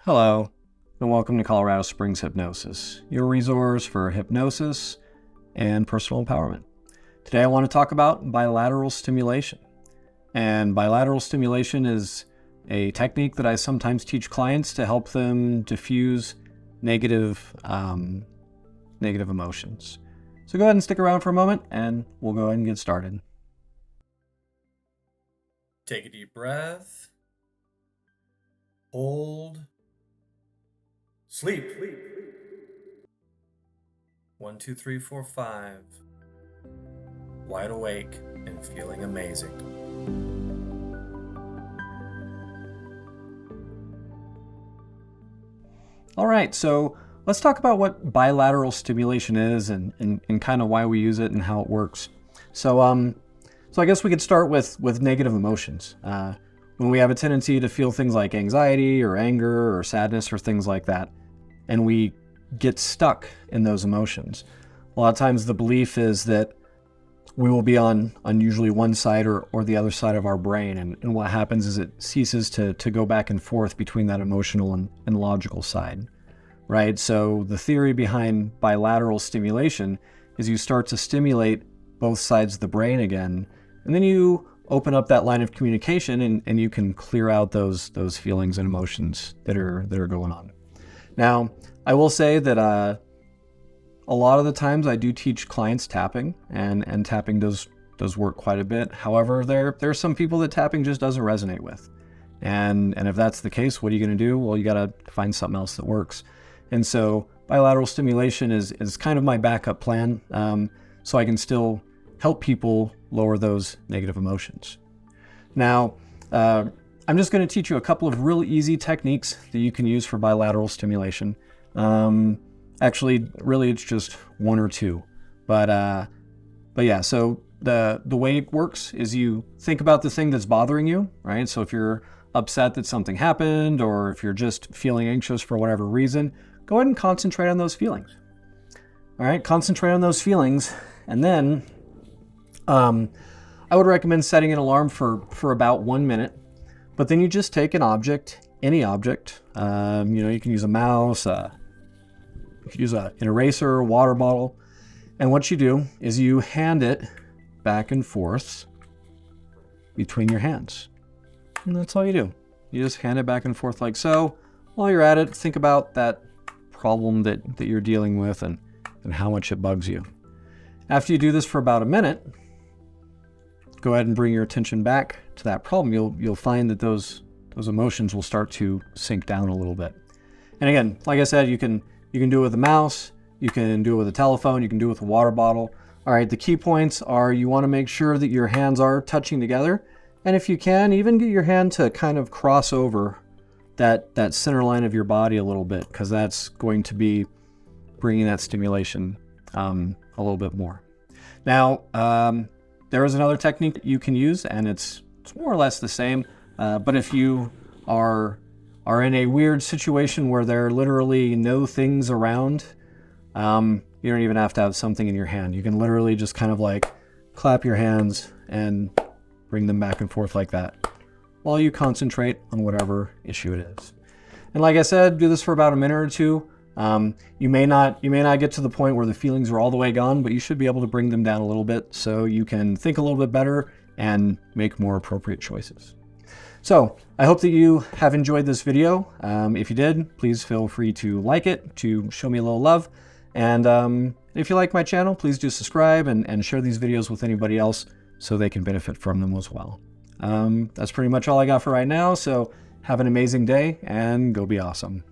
Hello, and welcome to Colorado Springs Hypnosis, your resource for hypnosis and personal empowerment. Today I want to talk about bilateral stimulation. And bilateral stimulation is a technique that I sometimes teach clients to help them diffuse negative emotions. So go ahead and stick around for a moment and we'll go ahead and get started. Take a deep breath. Hold. Sleep. 1, 2, 3, 4, 5. Wide awake and feeling amazing. All right, so let's talk about what bilateral stimulation is and kind of why we use it and how it works. So I guess we could start with negative emotions. When we have a tendency to feel things like anxiety or anger or sadness or things like that, and we get stuck in those emotions. A lot of times the belief is that we will be on usually one side or the other side of our brain, and what happens is it ceases to go back and forth between that emotional and logical side, right? So the theory behind bilateral stimulation is you start to stimulate both sides of the brain again, and then you open up that line of communication and you can clear out those feelings and emotions that are going on. Now, I will say that a lot of the times I do teach clients tapping, and tapping does work quite a bit. However, there are some people that tapping just doesn't resonate with. And if that's the case, what are you going to do? Well, you got to find something else that works. And so bilateral stimulation is kind of my backup plan, so I can still help people lower those negative emotions. Now, I'm just going to teach you a couple of really easy techniques that you can use for bilateral stimulation. Actually, really, it's just one or two. But yeah, so the way it works is you think about the thing that's bothering you, right? So if you're upset that something happened, or if you're just feeling anxious for whatever reason, go ahead and concentrate on those feelings. All right, concentrate on those feelings, and then I would recommend setting an alarm for about 1 minute. But then you just take an object, any object. You can use a mouse, you could use an eraser, a water bottle. And what you do is you hand it back and forth between your hands. And that's all you do. You just hand it back and forth like so. While you're at it, think about that problem that you're dealing with and how much it bugs you. After you do this for about a minute, go ahead and bring your attention back to that problem. You'll find that those emotions will start to sink down a little bit. And again, like I said, you can do it with a mouse, you can do it with a telephone, you can do it with a water bottle. All right, the key points are you want to make sure that your hands are touching together, and if you can, even get your hand to kind of cross over that center line of your body a little bit, because that's going to be bringing that stimulation a little bit more. Now, there is another technique that you can use, and it's more or less the same. But if you are in a weird situation where there are literally no things around, you don't even have to have something in your hand. You can literally just kind of like clap your hands and bring them back and forth like that while you concentrate on whatever issue it is. And like I said, do this for about a minute or two. You may not get to the point where the feelings are all the way gone, but you should be able to bring them down a little bit so you can think a little bit better and make more appropriate choices. So I hope that you have enjoyed this video. If you did, please feel free to like it, to show me a little love. And if you like my channel, please do subscribe and share these videos with anybody else so they can benefit from them as well. That's pretty much all I got for right now. So have an amazing day and go be awesome.